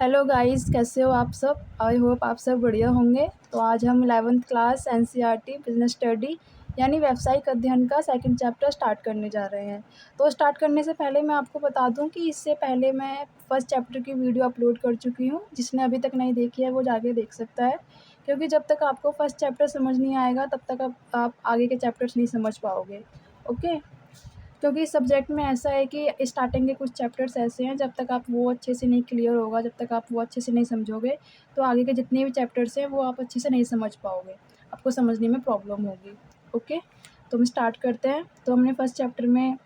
Hello guys, कैसे हो आप सब। आई होप आप सब बढ़िया होंगे। तो आज हम 11th class NCERT business study यानी व्यावसायिक अध्ययन का सेकंड चैप्टर स्टार्ट करने जा रहे हैं। तो स्टार्ट करने से पहले मैं आपको बता दूं कि इससे पहले मैं फर्स्ट चैप्टर की वीडियो अपलोड कर चुकी हूं। जिसने अभी तक नहीं देखी है वो जाके देख सकता है, क्योंकि जब तक आपको फर्स्ट चैप्टर समझ नहीं आएगा तब तक आप आगे के चैप्टर्स नहीं समझ पाओगे। ओके। क्योंकि इस सब्जेक्ट में ऐसा है कि स्टार्टिंग के कुछ चैप्टर्स ऐसे हैं, जब तक आप वो अच्छे से नहीं क्लियर होगा, जब तक आप वो अच्छे से नहीं समझोगे, तो आगे के जितने भी चैप्टर्स हैं वो आप अच्छे से नहीं समझ पाओगे, आपको समझने में प्रॉब्लम होगी। ओके, तो हम स्टार्ट करते हैं। तो हमने फर्स्ट चैप्टर में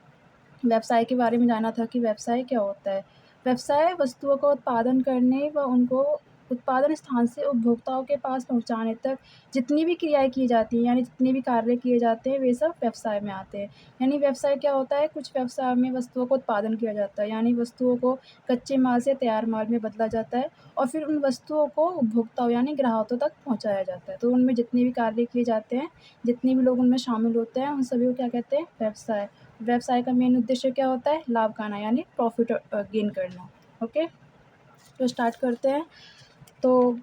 व्यवसाय के बारे में जाना था कि व्यवसाय क्या होता है। व्यवसाय वस्तुओं का उत्पादन करने व उनको उत्पादन स्थान से उपभोक्ताओं के पास पहुंचाने तक जितनी भी क्रियाएं की जाती हैं, यानी जितने भी कार्य किए जाते हैं, वे सब व्यवसाय में आते हैं। यानी व्यवसाय क्या होता है, कुछ व्यवसाय में वस्तुओं को उत्पादन किया जाता है, यानी वस्तुओं को कच्चे माल से तैयार माल में बदला जाता है और फिर उन वस्तुओं को उपभोक्ताओं यानी ग्राहकों तक पहुँचाया जाता है। तो उनमें जितने भी कार्य किए जाते हैं, जितने भी लोग उनमें शामिल होते हैं, उन सभी को क्या कहते हैं, व्यवसाय। व्यवसाय का मेन उद्देश्य क्या होता है, लाभ कमाना यानी प्रॉफिट गेन करना। ओके, तो स्टार्ट करते हैं। तो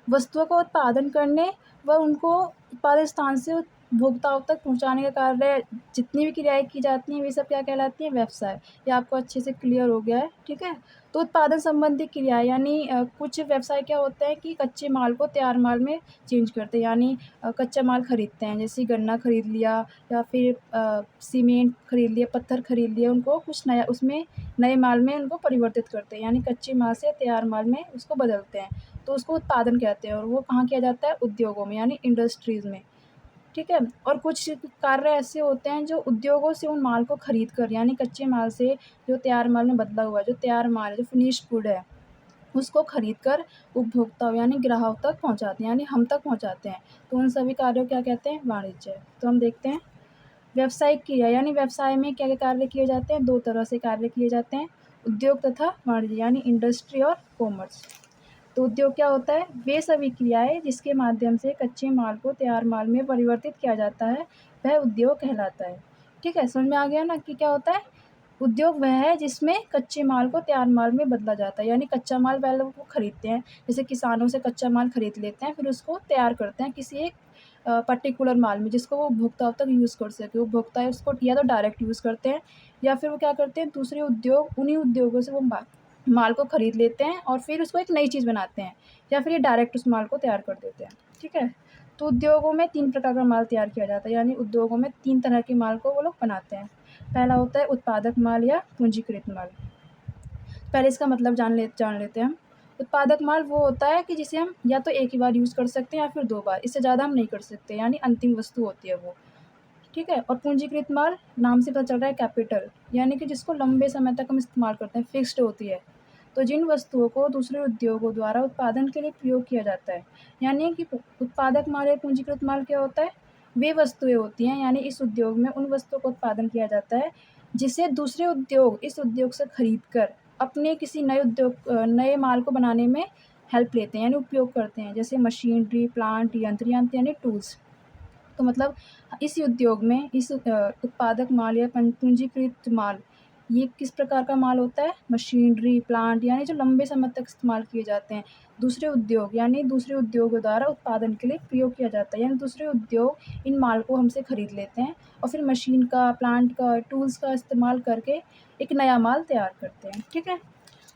वस्तुओं का उत्पादन करने व उनको उत्पादन स्थान से उपभोक्ताओं तक पहुंचाने का कार्य जितनी भी क्रियाएं की जाती हैं, वे सब क्या कहलाती हैं, व्यवसाय। ये आपको अच्छे से क्लियर हो गया है, ठीक है। तो उत्पादन संबंधी क्रियाएं यानी कुछ व्यवसाय क्या होते हैं कि कच्चे माल को तैयार माल में चेंज करते हैं, यानी कच्चा माल खरीदते हैं, जैसे गन्ना खरीद लिया या फिर सीमेंट खरीद लिया, पत्थर खरीद लिया, उनको कुछ नया उसमें नए माल में उनको परिवर्तित करते हैं, यानी कच्चे माल से तैयार माल में उसको बदलते हैं। तो उसको उत्पादन कहते हैं और वो कहाँ किया जाता है, उद्योगों में यानी इंडस्ट्रीज़ में, ठीक है। और कुछ कार्य ऐसे होते हैं जो उद्योगों से उन माल को खरीद कर यानी कच्चे माल से जो तैयार माल में बदला हुआ है, जो तैयार माल है, जो फिनिश्ड गुड है, उसको खरीद कर उपभोक्ताओं यानी ग्राहकों तक पहुँचाते हैं, यानी हम तक पहुँचाते हैं। तो उन सभी कार्यों को क्या कहते हैं, वाणिज्य। तो हम देखते हैं व्यावसायिक क्रिया यानी व्यवसाय में क्या क्या कार्य किए जाते हैं, दो तरह से कार्य किए जाते हैं, उद्योग तथा वाणिज्य यानी इंडस्ट्री और कॉमर्स। तो उद्योग क्या होता है, वे सभी क्रियाएं जिसके माध्यम से कच्चे माल को तैयार माल में परिवर्तित किया जाता है, वह उद्योग कहलाता है। ठीक है, समझ में आ गया ना कि क्या होता है। उद्योग वह है जिसमें कच्चे माल को तैयार माल में बदला जाता है, यानी कच्चा माल पहले वो खरीदते हैं, जैसे किसानों से कच्चा माल खरीद लेते हैं, फिर उसको तैयार करते हैं किसी एक पर्टिकुलर माल में, जिसको वो उपभोक्ताओं तक यूज़ कर सके। उपभोक्ता उसको या तो डायरेक्ट यूज़ करते हैं या फिर वो क्या करते हैं, दूसरे उद्योग उन्हीं उद्योगों से वो माल को खरीद लेते हैं और फिर उसको एक नई चीज़ बनाते हैं, या फिर ये डायरेक्ट उस माल को तैयार कर देते हैं। ठीक है, तो उद्योगों में 3 प्रकार का माल तैयार किया जाता है, यानी उद्योगों में 3 तरह के माल को वो लोग बनाते हैं। पहला होता है उत्पादक माल या पूंजीकृत माल। पहले इसका मतलब जान लेते हैं हम। उत्पादक माल वो होता है कि जिसे हम या तो एक ही बार यूज़ कर सकते हैं या फिर 2 बार, इससे ज़्यादा हम नहीं कर सकते, यानी अंतिम वस्तु होती है वो। ठीक है, और पूंजीकृत माल नाम से पता चल रहा है, कैपिटल, यानी कि जिसको लंबे समय तक हम इस्तेमाल करते हैं, फिक्स्ड होती है। तो जिन वस्तुओं को दूसरे उद्योगों द्वारा उत्पादन के लिए प्रयोग किया जाता है, यानी कि उत्पादक माल या पूंजीकृत माल क्या होता है, वे वस्तुएं होती हैं, यानी इस उद्योग में उन वस्तुओं का उत्पादन किया जाता है जिसे दूसरे उद्योग इस उद्योग से खरीद कर अपने किसी नए माल को बनाने में हेल्प लेते हैं, यानी उपयोग करते हैं, जैसे मशीनरी, प्लांट, यंत्र यानी टूल्स। तो मतलब इस उद्योग में इस उत्पादक माल या पूंजीकृत माल, ये किस प्रकार का माल होता है, मशीनरी, प्लांट, यानी जो लंबे समय तक इस्तेमाल किए जाते हैं, दूसरे उद्योग यानी दूसरे उद्योगों द्वारा उत्पादन के लिए प्रयोग किया जाता है, यानी दूसरे उद्योग इन माल को हमसे खरीद लेते हैं और फिर मशीन का, प्लांट का, टूल्स का इस्तेमाल करके एक नया माल तैयार करते हैं। ठीक है,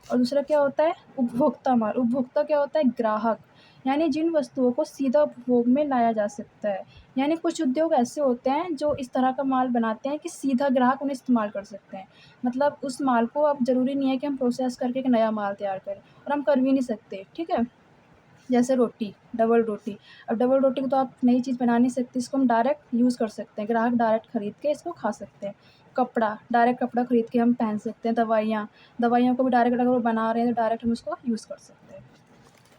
और दूसरा क्या होता है, उपभोक्ता माल। उपभोक्ता क्या होता है, ग्राहक, यानी जिन वस्तुओं को सीधा उपभोग में लाया जा सकता है। यानी कुछ उद्योग ऐसे होते हैं जो इस तरह का माल बनाते हैं कि सीधा ग्राहक उन्हें इस्तेमाल कर सकते हैं। मतलब उस माल को अब ज़रूरी नहीं है कि हम प्रोसेस करके एक नया माल तैयार करें, और हम कर भी नहीं सकते। ठीक है, जैसे रोटी, डबल रोटी। अब डबल रोटी को तो आप नई चीज़ बना नहीं सकते, इसको हम डायरेक्ट यूज़ कर सकते हैं, ग्राहक डायरेक्ट खरीद के इसको खा सकते हैं। कपड़ा, डायरेक्ट कपड़ा खरीद के हम पहन सकते हैं। दवाइयों को भी डायरेक्ट अगर वो बना रहे हैं तो डायरेक्ट हम उसको यूज़ कर सकते हैं।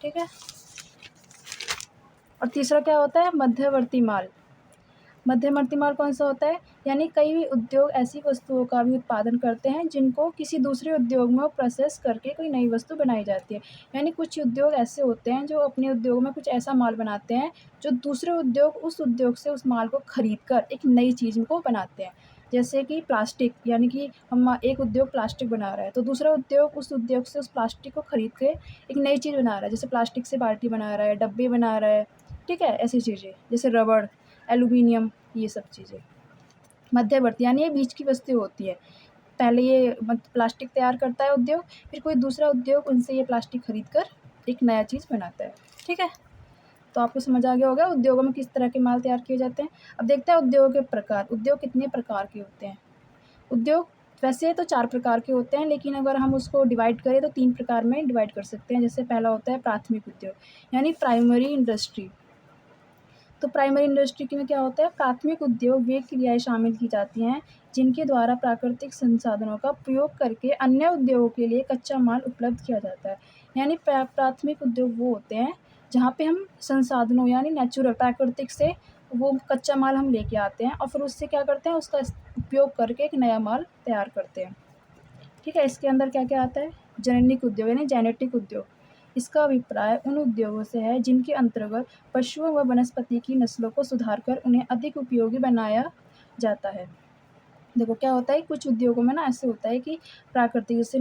ठीक है, और तीसरा क्या होता है, मध्यवर्ती माल। मध्यवर्ती माल कौन सा होता है, यानी कई उद्योग ऐसी वस्तुओं का भी उत्पादन करते हैं जिनको किसी दूसरे उद्योग में प्रोसेस करके कोई नई वस्तु बनाई जाती है। यानी कुछ उद्योग ऐसे होते हैं जो अपने उद्योग में कुछ ऐसा माल बनाते हैं जो दूसरे उद्योग उस उद्योग से उस माल को खरीद कर एक नई चीज़ को बनाते हैं। जैसे कि प्लास्टिक, यानी कि हम एक उद्योग प्लास्टिक बना रहा है, तो दूसरा उद्योग उस उद्योग से उस प्लास्टिक को खरीद के एक नई चीज़ बना रहा है, जैसे प्लास्टिक से बाल्टी बना रहा है, डब्बे बना रहा है, ठीक है? ऐसी चीज़ें, जैसे रबड़, एल्यूमीनियम, ये सब चीज़ें। मध्यवर्ती यानी ये बीच की वस्तु होती है। पहले ये प्लास्टिक तैयार करता है उद्योग, फिर कोई दूसरा उद्योग उनसे ये प्लास्टिक खरीद कर एक नया चीज़ बनाता है, ठीक है? तो आपको समझ आ गया होगा उद्योगों में किस तरह के माल तैयार किए जाते हैं। अब देखते हैं उद्योगों के प्रकार। उद्योग कितने प्रकार के होते हैं? उद्योग वैसे तो 4 प्रकार के होते हैं, लेकिन अगर हम उसको डिवाइड करें तो 3 प्रकार में डिवाइड कर सकते हैं। जैसे पहला होता है प्राथमिक उद्योग, यानी प्राइमरी इंडस्ट्री। तो प्राइमरी इंडस्ट्री में क्या होता है? प्राथमिक उद्योग वे क्रियाएँ शामिल की जाती हैं जिनके द्वारा प्राकृतिक संसाधनों का प्रयोग करके अन्य उद्योगों के लिए कच्चा माल उपलब्ध किया जाता है। यानी प्राथमिक उद्योग वो होते हैं जहाँ पे हम संसाधनों यानी नेचुरल प्राकृतिक से वो कच्चा माल हम लेके आते हैं और फिर उससे क्या करते हैं, उसका उपयोग करके एक नया माल तैयार करते हैं। ठीक है? इसके अंदर क्या-क्या आता है? जननिक उद्योग यानी जेनेटिक उद्योग। इसका अभिप्राय उन उद्योगों से है जिनके अंतर्गत पशुओं व वनस्पति की नस्लों को सुधार कर उन्हें अधिक उपयोगी बनाया जाता है। देखो क्या होता है, कुछ उद्योगों में ना ऐसे होता है कि प्राकृतिक जैसे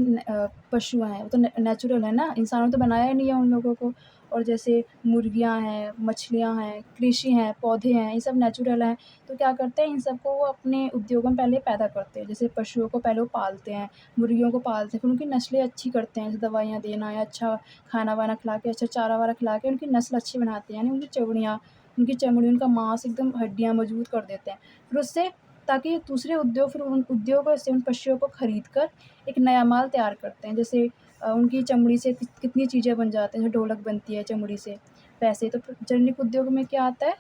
पशु हैं, वो तो नेचुरल है ना, इंसानों ने तो बनाया ही नहीं है उन लोगों को। और जैसे मुर्गियाँ हैं, मछलियाँ हैं, कृषि हैं, पौधे हैं, ये सब नेचुरल हैं। तो क्या करते हैं, इन सबको वो अपने उद्योगों में पहले पैदा करते हैं। जैसे पशुओं को पहले वो पालते हैं, मुर्गियों को पालते हैं, फिर उनकी नस्लें अच्छी करते हैं, जैसे दवाइयाँ देना या अच्छा खाना-वाना खिला के, अच्छा चारा-वारा खिला के उनकी नस्ल अच्छी बनाते हैं, यानी उनकी चमड़ी, उनका मांस एकदम हड्डियाँ मजबूत कर देते हैं। फिर उससे ताकि दूसरे उद्योग फिर उन उद्योगों से उन पशुओं को खरीद कर एक नया माल तैयार करते हैं। जैसे उनकी चमड़ी से कितनी चीज़ें बन जाती हैं, जैसे ढोलक बनती है चमड़ी से। वैसे तो जैविक उद्योग में क्या आता है,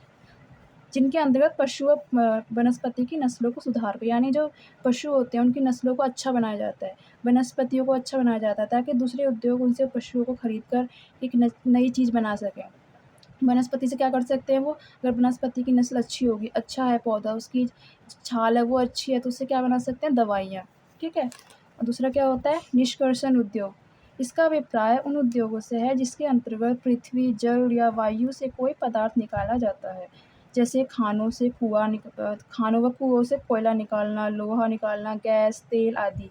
जिनके अंतर्गत पशु व वनस्पति की नस्लों को सुधार कर, यानी जो पशु होते हैं उनकी नस्लों को अच्छा बनाया जाता है, वनस्पतियों को अच्छा बनाया जाता है, ताकि दूसरे उद्योग उनसे पशुओं को खरीद कर एक नई चीज़ बना सकें। वनस्पति से क्या कर सकते हैं वो, अगर वनस्पति की नस्ल अच्छी होगी, अच्छा है पौधा, उसकी छाल है वो अच्छी है, तो उससे क्या बना सकते हैं, दवाइयाँ, ठीक है? और दूसरा क्या होता है, निष्कर्षण उद्योग। इसका अभिप्राय उन उद्योगों से है जिसके अंतर्गत पृथ्वी, जल या वायु से कोई पदार्थ निकाला जाता है। जैसे खानों व कुओं से कोयला निकालना, लोहा निकालना, गैस, तेल आदि।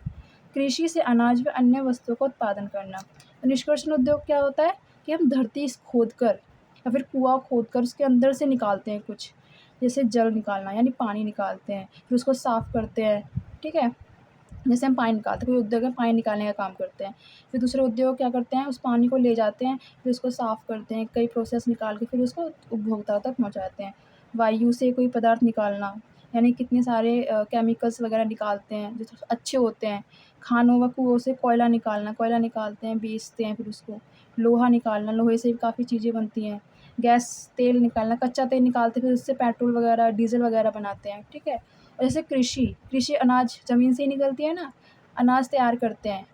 कृषि से अनाज व अन्य वस्तुओं का उत्पादन करना। तो निष्कर्षण उद्योग क्या होता है कि हम धरती खोदकर या फिर कुआँ खोदकर उसके अंदर से निकालते हैं कुछ, जैसे जल निकालना यानी पानी निकालते हैं, फिर उसको साफ़ करते हैं, ठीक है? जैसे हम पानी निकालते हैं, कोई उद्योग है पानी निकालने का काम करते हैं, फिर दूसरे उद्योग क्या करते हैं, उस पानी को ले जाते हैं, फिर उसको साफ़ करते हैं, कई प्रोसेस निकाल के फिर उसको उपभोक्ता तक पहुँचाते हैं। वायु से कोई पदार्थ निकालना, यानी कितने सारे केमिकल्स वगैरह निकालते हैं जो अच्छे होते हैं। खानों व कुओं से कोयला निकालते हैं, बेचते हैं फिर उसको। लोहा निकालना, लोहे से भी काफ़ी चीज़ें बनती हैं। गैस, तेल निकालना, कच्चा तेल निकालते फिर उससे पेट्रोल वगैरह, डीज़ल वगैरह बनाते हैं, ठीक है? और जैसे कृषि अनाज ज़मीन से ही निकलती है ना, अनाज तैयार करते हैं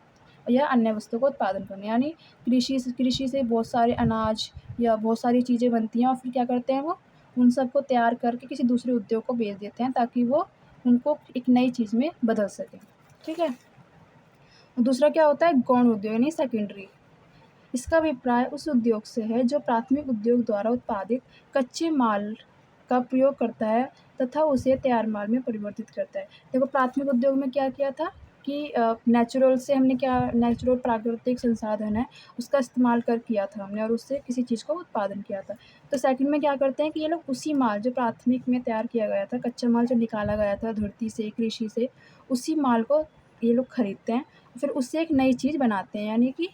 या अन्य वस्तुओं का उत्पादन करना, यानी कृषि से बहुत सारे अनाज या बहुत सारी चीज़ें बनती हैं और फिर क्या करते हैं वो, उन सबको तैयार करके किसी दूसरे उद्योग को बेच देते हैं ताकि वो उनको एक नई चीज़ में बदल सकें, ठीक है? दूसरा क्या होता है, गौण उद्योग यानी सेकेंडरी। इसका अभिप्राय उस उद्योग से है जो प्राथमिक उद्योग द्वारा उत्पादित कच्चे माल का प्रयोग करता है तथा उसे तैयार माल में परिवर्तित करता है। देखो प्राथमिक उद्योग में क्या किया था कि नेचुरल प्राकृतिक संसाधन है, उसका इस्तेमाल कर किया था हमने और उससे किसी चीज़ का उत्पादन किया था। तो सेकंड में क्या करते हैं कि ये लोग उसी माल जो प्राथमिक में तैयार किया गया था, कच्चा माल जो निकाला गया था धरती से, कृषि से, उसी माल को ये लोग खरीदते हैं, फिर उससे एक नई चीज़ बनाते हैं, यानी कि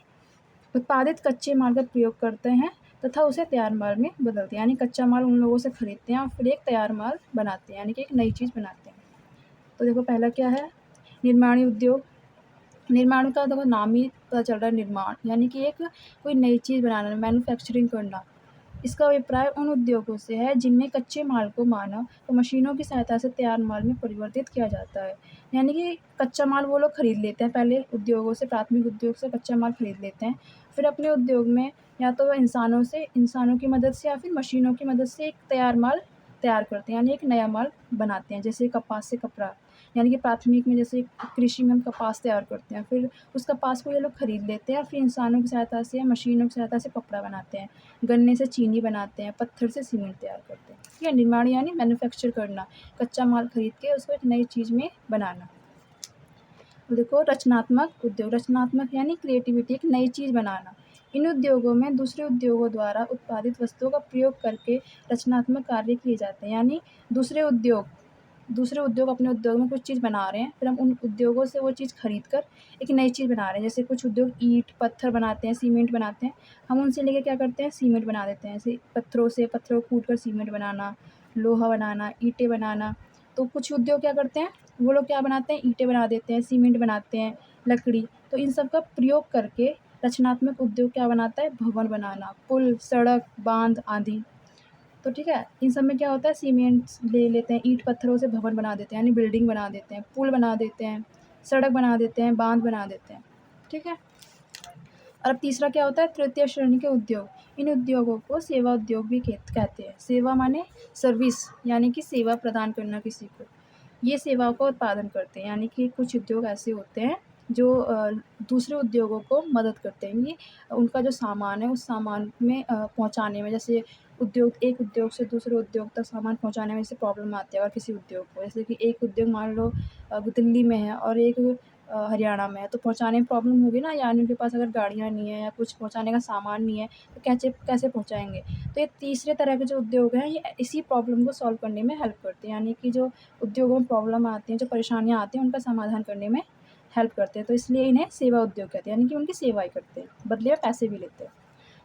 उत्पादित कच्चे माल का प्रयोग करते हैं तथा उसे तैयार माल में बदलते हैं, यानी कच्चा माल उन लोगों से खरीदते हैं और फिर एक तैयार माल बनाते हैं, यानी कि एक नई चीज़ बनाते हैं। तो देखो पहला क्या है, निर्माणी उद्योग। निर्माण का देखो नाम ही पता चल रहा है, निर्माण यानी कि एक कोई नई चीज़ बनाना, मैन्युफैक्चरिंग करना। इसका अभिप्राय उन उद्योगों से है जिनमें कच्चे माल को मानव और मशीनों की सहायता से तैयार माल में परिवर्तित किया जाता है। यानी कि कच्चा माल वो लोग खरीद लेते हैं, पहले उद्योगों से, प्राथमिक उद्योग से कच्चा माल खरीद लेते हैं, फिर अपने उद्योग में या तो इंसानों की मदद से या फिर मशीनों की मदद से एक तैयार माल तैयार करते हैं, यानी एक नया माल बनाते हैं। जैसे कपास से कपड़ा, यानी कि प्राथमिक में जैसे कृषि में हम कपास तैयार करते हैं, फिर उस कपास को ये लोग खरीद लेते हैं, फिर इंसानों की सहायता से या मशीनों की सहायता से कपड़ा बनाते हैं, गन्ने से चीनी बनाते हैं, पत्थर से सीमेंट तैयार करते हैं। ठीक है, निर्माण यानी मैन्युफैक्चर करना, कच्चा माल खरीद के उसको एक नई चीज़ में बनाना। देखो रचनात्मक उद्योग, रचनात्मक यानी क्रिएटिविटी, एक नई चीज़ बनाना। इन उद्योगों में दूसरे उद्योगों द्वारा उत्पादित वस्तुओं का प्रयोग करके रचनात्मक कार्य किए जाते हैं। यानी दूसरे उद्योग अपने उद्योग में कुछ चीज़ बना रहे हैं, फिर हम उन उद्योगों से वो चीज़ खरीद कर एक नई चीज़ बना रहे हैं। जैसे कुछ उद्योग ईंट, पत्थर बनाते हैं, सीमेंट बनाते हैं, हम उनसे लेके क्या करते हैं, सीमेंट बना देते हैं। ऐसे पत्थरों को कूट कर सीमेंट बनाना, लोहा बनाना, ईंटें बनाना। तो कुछ उद्योग क्या करते हैं, वो लोग क्या बनाते हैं, ईंटें बना देते हैं, सीमेंट बनाते हैं, लकड़ी। तो इन सब का प्रयोग करके रचनात्मक उद्योग क्या बनाता है, भवन बनाना, पुल, सड़क, बाँध आदि। तो ठीक है, इन सब में क्या होता है, सीमेंट ले लेते हैं, ईंट पत्थरों से भवन बना देते हैं, यानी बिल्डिंग बना देते हैं, पुल बना देते हैं, सड़क बना देते हैं, बाँध बना देते हैं। ठीक है। और अब तीसरा क्या होता है, तृतीय श्रेणी के उद्योग। इन उद्योगों को सेवा उद्योग भी कहते हैं। सेवा माने सर्विस, यानी कि सेवा प्रदान करना किसी को। ये सेवाओं का उत्पादन करते हैं, यानी कि कुछ उद्योग ऐसे होते हैं जो दूसरे उद्योगों को मदद करते हैं। ये उनका जो सामान है उस सामान में पहुँचाने में, जैसे एक उद्योग से दूसरे उद्योग तक सामान पहुँचाने में जैसे प्रॉब्लम आती है, और किसी उद्योग को, जैसे कि एक उद्योग मान लो दिल्ली में है और एक हरियाणा में है, तो पहुँचाने में प्रॉब्लम होगी ना, यानी उनके पास अगर गाड़ियाँ नहीं है या कुछ पहुँचाने का सामान नहीं है, तो कैसे पहुँचाएँगे। तो ये तीसरे तरह के जो उद्योग हैं, ये इसी प्रॉब्लम को सॉल्व करने में हेल्प करते हैं, यानी कि जो उद्योगों में प्रॉब्लम आती हैं, जो परेशानियाँ आती हैं, उनका समाधान करने में हेल्प करते हैं। तो इसलिए इन्हें सेवा उद्योग कहते हैं, यानी कि उनकी सेवा ही करते हैं, बदले में पैसे भी लेते हैं।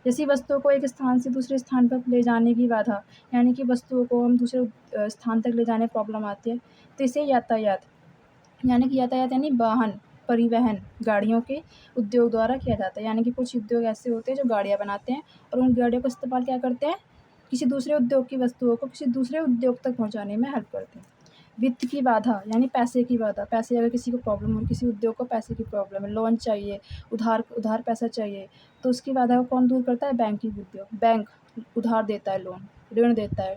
जैसी वस्तुओं को एक स्थान से दूसरे स्थान पर ले जाने की बाधा, यानी कि वस्तुओं को हम दूसरे स्थान तक ले जाने में प्रॉब्लम आती है, तो इसे यातायात, यानी कि यातायात यानी वाहन, परिवहन, गाड़ियों के उद्योग द्वारा किया जाता है। यानी कि कुछ उद्योग ऐसे होते हैं जो गाड़ियाँ बनाते हैं और उन गाड़ियों का इस्तेमाल क्या करते हैं, किसी दूसरे उद्योग की वस्तुओं को किसी दूसरे उद्योग तक पहुँचाने में हेल्प करते हैं। वित्त की बाधा यानी पैसे की बाधा, पैसे अगर किसी को प्रॉब्लम हो, किसी उद्योग को पैसे की प्रॉब्लम है, लोन चाहिए, उधार पैसा चाहिए, तो उसकी बाधा को कौन दूर करता है, बैंकिंग उद्योग। बैंक उधार देता है, ऋण देता है।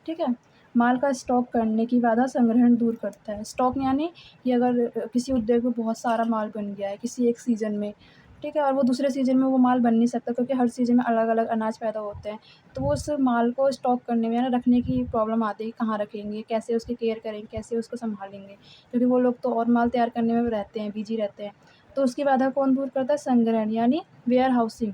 ठीक है। माल का स्टॉक करने की बाधा संग्रहण दूर करता है। स्टॉक यानी कि अगर किसी उद्योग में बहुत सारा माल बन गया है किसी एक सीज़न में, ठीक है, और वो दूसरे सीज़न में वो माल बन नहीं सकता, क्योंकि हर सीज़न में अलग-अलग अनाज पैदा होते हैं। तो वो उस माल को स्टॉक करने में, या ना रखने की प्रॉब्लम आती है कि कहाँ रखेंगे, कैसे उसकी केयर करेंगे, कैसे उसको सँभालेंगे, क्योंकि वो लोग तो और माल तैयार करने में रहते हैं, बिज़ी रहते हैं। तो उसकी बाधा कौन दूर करता है, संग्रहण यानी वेयरहाउसिंग,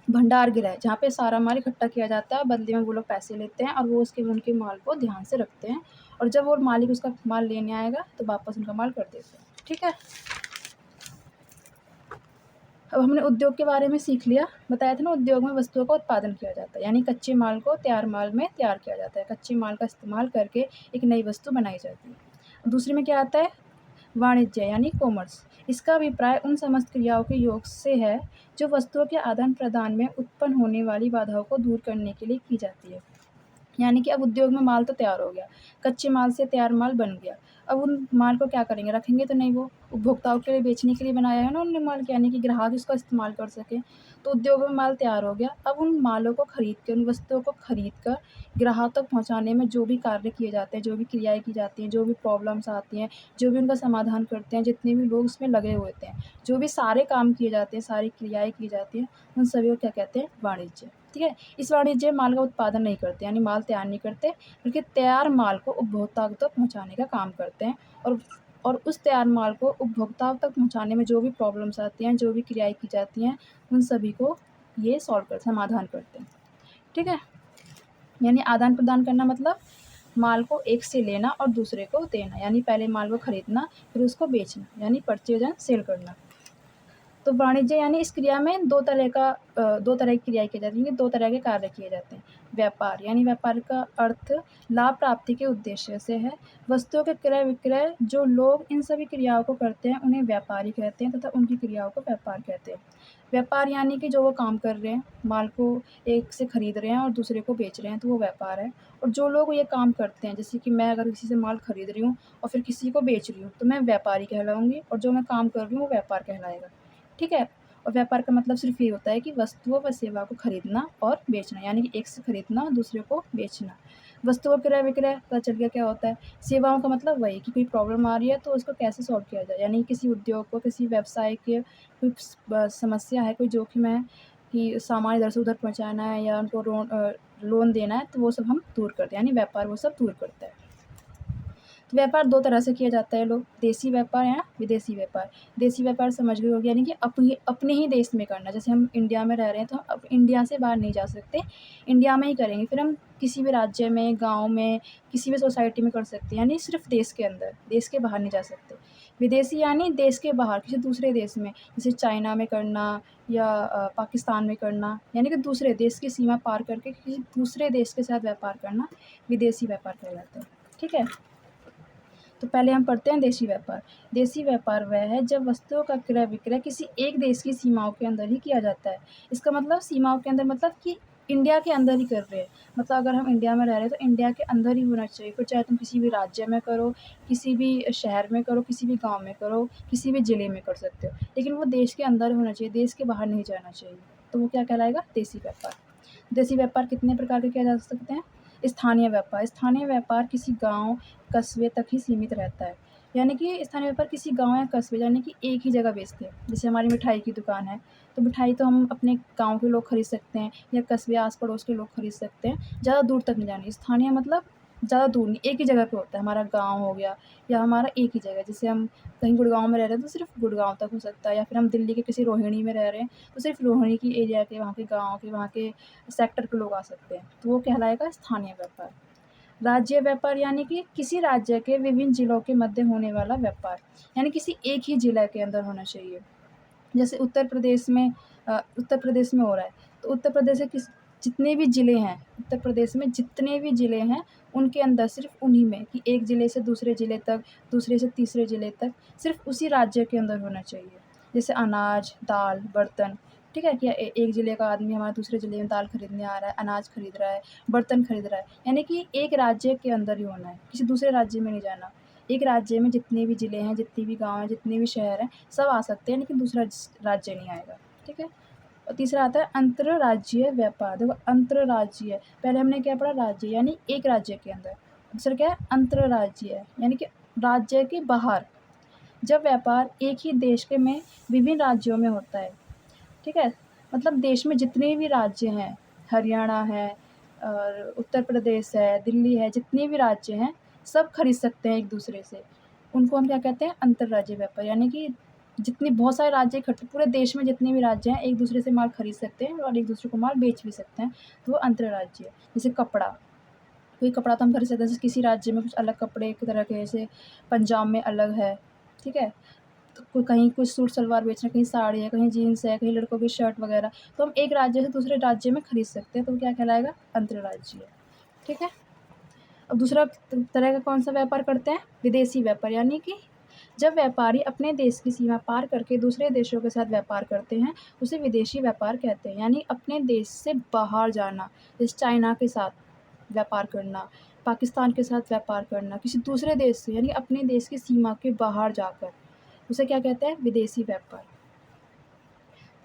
भंडार गृह, जहाँ पे सारा माल इकट्ठा किया जाता है, बदले में वो लोग पैसे लेते हैं और वो उनके माल को ध्यान से रखते हैं, और जब वो मालिक उसका माल लेने आएगा तो वापस उनका माल कर देते हैं। ठीक है। अब हमने उद्योग के बारे में सीख लिया, बताया था ना, उद्योग में वस्तुओं का उत्पादन किया जाता है, यानी कच्चे माल को तैयार माल में तैयार किया जाता है, कच्चे माल का इस्तेमाल करके एक नई वस्तु बनाई जाती है। दूसरे में क्या आता है, वाणिज्य यानी कॉमर्स। इसका अभिप्राय उन समस्त क्रियाओं के योग से है जो वस्तुओं के आदान प्रदान में उत्पन्न होने वाली बाधाओं को दूर करने के लिए की जाती है। यानी कि अब उद्योग में माल तो तैयार हो गया, कच्चे माल से तैयार माल बन गया। अब उन माल को क्या करेंगे, रखेंगे तो नहीं, वो उपभोक्ताओं के लिए बेचने के लिए बनाया है ना उनने माल, यानी कि ग्राहक इसका इस्तेमाल कर सकें। तो उद्योग में माल तैयार हो गया, अब उन मालों को खरीद कर, उन वस्तुओं को खरीद कर ग्राहक तक पहुँचाने में जो भी कार्य किए जाते हैं, जो भी क्रियाएँ की जाती हैं, जो भी प्रॉब्लम्स आती हैं, जो भी उनका समाधान करते हैं, जितने भी लोग उसमें लगे हुए होते हैं, जो भी सारे काम किए जाते हैं, सारी क्रियाएँ की जाती हैं, उन सभी को क्या कहते हैं, वाणिज्य। ठीक है। इस वाणिज्य माल का उत्पादन नहीं करते, यानी माल तैयार नहीं करते, बल्कि तैयार माल को उपभोक्ता तक पहुँचाने का काम करते हैं, और उस तैयार माल को उपभोक्ताओं तक पहुँचाने में जो भी प्रॉब्लम्स आती हैं, जो भी क्रियाएँ की जाती हैं, उन सभी को ये समाधान करते हैं। ठीक है। यानी आदान प्रदान करना मतलब माल को एक से लेना और दूसरे को देना, यानी पहले माल को खरीदना फिर उसको बेचना, यानी परचेज एंड सेल करना। तो वाणिज्य यानी इस क्रिया में दो तरह की क्रियाएँ की जाती हैं, दो तरह के कार्य किए जाते हैं। व्यापार यानी व्यापार का अर्थ लाभ प्राप्ति के उद्देश्य से है। वस्तुओं के क्रय विक्रय, जो लोग इन सभी क्रियाओं को करते हैं उन्हें व्यापारी कहते हैं, तथा उनकी क्रियाओं को व्यापार कहते हैं। व्यापार यानी कि जो वो काम कर रहे हैं, माल को एक से खरीद रहे हैं और दूसरे को बेच रहे हैं, तो वो व्यापार है। और जो लोग ये काम करते हैं, जैसे कि मैं अगर किसी से माल खरीद रही हूँ और फिर किसी को बेच रही हूँ, तो मैं व्यापारी कहलाऊँगी, और जो मैं काम कर रही हूँ वो व्यापार कहलाएगा। ठीक है। और व्यापार का मतलब सिर्फ ये होता है कि वस्तुओं व सेवा को खरीदना और बेचना, यानी कि एक से खरीदना दूसरे को बेचना। वस्तु का क्रय विक्रय पता चल गया क्या होता है। सेवाओं का मतलब वही कि कोई प्रॉब्लम आ रही है तो उसको कैसे सॉल्व किया जाए, यानी किसी उद्योग को, किसी व्यवसाय के कोई समस्या है, कोई जोखिम है कि सामान इधर से उधर पहुँचाना है या उनको लोन देना है, तो वो सब हम दूर करते हैं, यानी व्यापार वो सब दूर करता है। तो व्यापार 2 तरह से किया जाता है लोग, देशी व्यापार या विदेशी व्यापार। देशी व्यापार समझ गए होगे, यानी कि अपने ही देश में करना। जैसे हम इंडिया में रह रहे हैं तो हम अब इंडिया से बाहर नहीं जा सकते, इंडिया में ही करेंगे। फिर हम किसी भी राज्य में, गाँव में, किसी भी सोसाइटी में कर सकते हैं, यानी सिर्फ़ देश के अंदर, देश के बाहर नहीं जा सकते। विदेशी यानी देश के बाहर किसी दूसरे देश में, जैसे चाइना में करना या पाकिस्तान में करना, यानी कि दूसरे देश की सीमा पार करके किसी दूसरे देश के साथ व्यापार करना, विदेशी व्यापार कहलाता है। ठीक है? तो पहले हम पढ़ते हैं देशी व्यापार। देशी व्यापार वह है जब वस्तुओं का क्रय विक्रय किसी एक देश की सीमाओं के अंदर ही किया जाता है। इसका मतलब सीमाओं के अंदर मतलब कि इंडिया के अंदर ही कर रहे हैं। मतलब अगर हम इंडिया में रह रहे हैं तो इंडिया के अंदर ही होना चाहिए। फिर चाहे तुम किसी भी राज्य में करो, किसी भी शहर में करो, किसी भी गाँव में करो, किसी भी ज़िले में कर सकते हो। लेकिन वो देश के अंदर होना चाहिए, देश के बाहर नहीं जाना चाहिए। तो वो क्या कहलाएगा? देशी व्यापार। देशी व्यापार कितने प्रकार के किया जा सकते हैं? स्थानीय व्यापार। स्थानीय व्यापार किसी गाँव, कस्बे तक ही सीमित रहता है। यानी कि स्थानीय व्यापार किसी गाँव या कस्बे, यानी कि एक ही जगह बेचते हैं। जैसे हमारी मिठाई की दुकान है, तो मिठाई तो हम अपने गाँव के लोग खरीद सकते हैं या कस्बे आस-पड़ोस के लोग खरीद सकते हैं, ज़्यादा दूर तक नहीं जानी। स्थानीय मतलब ज़्यादा दूर नहीं, एक ही जगह पे होता है। हमारा गाँव हो गया या हमारा एक ही जगह, जैसे हम कहीं गुड़गाँव में रह रहे हैं तो सिर्फ़ गुड़गाँव तक हो सकता है, या फिर हम दिल्ली के किसी रोहिणी में रह रहे हैं तो सिर्फ़ रोहिणी की एरिया के, वहाँ के गाँव के, वहाँ के सेक्टर के लोग आ सकते हैं। तो वो कहलाएगा स्थानीय व्यापार। राज्य व्यापार यानी कि किसी राज्य के विभिन्न जिलों के मध्य होने वाला व्यापार, यानी किसी एक ही जिला के अंदर होना चाहिए। जैसे उत्तर प्रदेश में हो रहा है, तो उत्तर प्रदेश के जितने भी ज़िले हैं, उत्तर प्रदेश में जितने भी ज़िले हैं, उनके अंदर सिर्फ़ उन्हीं में कि एक ज़िले से दूसरे ज़िले तक, दूसरे से तीसरे ज़िले तक, सिर्फ़ उसी राज्य के अंदर होना चाहिए। जैसे अनाज, दाल, बर्तन, ठीक है? कि एक ज़िले का आदमी हमारे दूसरे ज़िले में दाल खरीदने आ रहा है, अनाज खरीद रहा है, बर्तन खरीद रहा है, यानी कि एक राज्य के अंदर ही होना है, किसी दूसरे राज्य में नहीं जाना। एक राज्य में जितने भी ज़िले हैं, जितने भी गाँव हैं, जितने भी शहर हैं, सब आ सकते हैं, लेकिन दूसरा राज्य नहीं आएगा। ठीक है? और तीसरा आता है अंतर्राज्यीय व्यापार। देखो अंतर्राज्यीय, पहले हमने क्या पढ़ा? राज्य यानी एक राज्य के अंदर। दूसरा क्या है? अंतर्राज्यीय यानी कि राज्य के बाहर। जब व्यापार एक ही देश के में विभिन्न राज्यों में होता है। ठीक है? मतलब देश में जितने भी राज्य हैं, हरियाणा है और उत्तर प्रदेश है, दिल्ली है, जितने भी राज्य हैं, सब खरीद सकते हैं एक-दूसरे से। उनको हम क्या कहते हैं? अंतर्राज्यीय व्यापार, यानी कि जितने बहुत सारे राज्य इकट्ठे पूरे देश में जितने भी राज्य हैं, एक-दूसरे से माल खरीद सकते हैं और एक-दूसरे को माल बेच भी सकते हैं, तो वो अंतर्राज्यीय। जैसे कपड़ा, कोई कपड़ा तो हम खरीद सकते हैं, जैसे किसी राज्य में कुछ अलग कपड़े की तरह के, जैसे पंजाब में अलग है, ठीक है? तो कहीं कुछ सूट सलवार बेच रहे हैं, कहीं साड़ी है, कहीं जीन्स है, कहीं लड़कों की शर्ट वगैरह, तो हम एक राज्य से दूसरे राज्य में खरीद सकते हैं, तो वो क्या कहलाएगा? अंतर्राज्यीय। ठीक है? अब दूसरा तरह का कौन-सा व्यापार करते हैं? विदेशी व्यापार, यानी कि जब व्यापारी अपने देश की सीमा पार करके दूसरे देशों के साथ व्यापार करते हैं, उसे विदेशी व्यापार कहते हैं। यानी अपने देश से बाहर जाना, जैसे चाइना के साथ व्यापार करना, पाकिस्तान के साथ व्यापार करना, किसी दूसरे देश से, यानी अपने देश की सीमा के बाहर जाकर, उसे क्या कहते हैं? विदेशी व्यापार।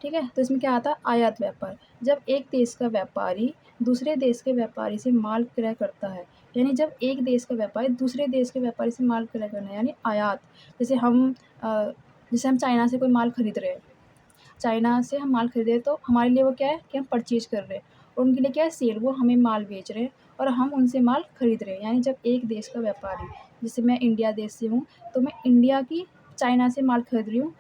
ठीक है? तो इसमें क्या आता है? आयात व्यापार। जब एक देश का व्यापारी दूसरे देश के व्यापारी से माल क्रय करता है, यानी जब एक देश का व्यापारी दूसरे देश के व्यापारी से माल क्रय करना है, यानी आयात। जैसे हम चाइना से कोई माल खरीद रहे हैं, चाइना से हम माल खरीद रहे हैं, तो हमारे लिए वो क्या है कि हम परचेज़ कर रहे हैं, और उनके लिए क्या है? सेल। वो हमें माल बेच रहे हैं और हम उनसे माल खरीद रहे हैं। यानी जब एक देश का व्यापारी, जैसे मैं इंडिया देश से हूँ, तो मैं इंडिया की चाइना से माल खरीद रही हूँ,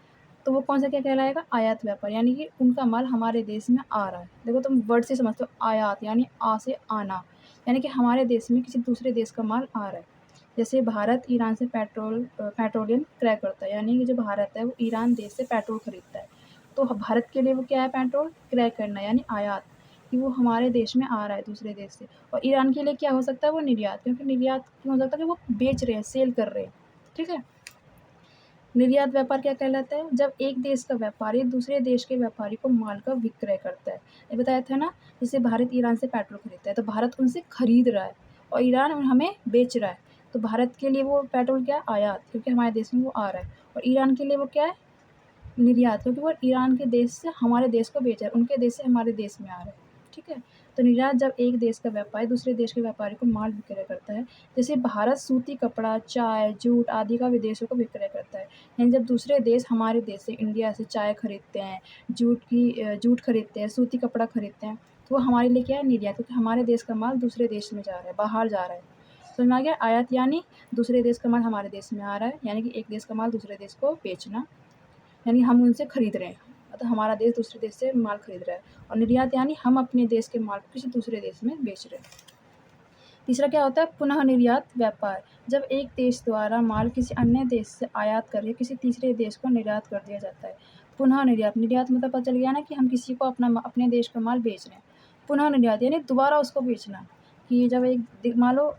तो वो कौन-सा क्या कहलाएगा? आयात व्यापार, यानी कि उनका माल हमारे देश में आ रहा है। देखो तुम वर्ड से समझते हो, आयात यानी आ से आना, यानी कि हमारे देश में किसी दूसरे देश का माल आ रहा है। जैसे भारत ईरान से पेट्रोलियम क्रय करता है, यानी कि जो भारत है वो ईरान देश से पेट्रोल खरीदता है। तो भारत के लिए वो क्या है? पेट्रोल क्रय करना, यानी आयात, कि वो हमारे देश में आ रहा है दूसरे देश से। और ईरान के लिए क्या हो सकता है? वो निर्यात, क्योंकि निर्यात क्यों हो सकता है? कि वो बेच रहे हैं, सेल कर रहे हैं। ठीक है? निर्यात व्यापार क्या कहलाता है? जब एक देश का व्यापारी दूसरे देश के व्यापारी को माल का विक्रय करता है। ये बताया था ना, जैसे भारत ईरान से पेट्रोल खरीदता है, तो भारत उनसे खरीद रहा है और ईरान हमें बेच रहा है। तो भारत के लिए वो पेट्रोल क्या है? आयात, क्योंकि हमारे देश में वो आ रहा है। और ईरान के लिए वो क्या है? निर्यात, क्योंकि वो ईरान के देश से हमारे देश को बेच रहा है, उनके देश से हमारे देश में आ रहा है। ठीक है? तो निर्यात जब एक देश का व्यापारी दूसरे देश के व्यापारी को माल विक्रय करता है। जैसे भारत सूती कपड़ा, चाय, जूट आदि का विदेशों को विक्रय करता है। यानी जब दूसरे देश हमारे देश से, इंडिया से चाय खरीदते हैं, जूट खरीदते हैं, सूती कपड़ा खरीदते हैं, तो वो हमारे लिए क्या है? निर्यात, क्योंकि हमारे देश का माल दूसरे देश में जा रहा है, बाहर जा रहा है। समझ में आ गया? आयात यानी दूसरे देश का माल हमारे देश में आ रहा है, यानी कि एक देश का माल दूसरे देश को बेचना, यानी हम उनसे खरीद रहे हैं, मतलब हमारा देश दूसरे देश से माल खरीद रहा है। और निर्यात यानी हम अपने देश के माल को किसी दूसरे देश में बेच रहे हैं। तीसरा क्या होता है? पुनः निर्यात व्यापार। जब एक देश द्वारा माल किसी अन्य देश से आयात करके किसी तीसरे देश को निर्यात कर दिया जाता है। पुनः निर्यात, निर्यात मतलब पता चल गया ना कि हम किसी को अपने देश का माल बेच रहे हैं। पुनः निर्यात यानी दोबारा उसको बेचना, कि जब मान लो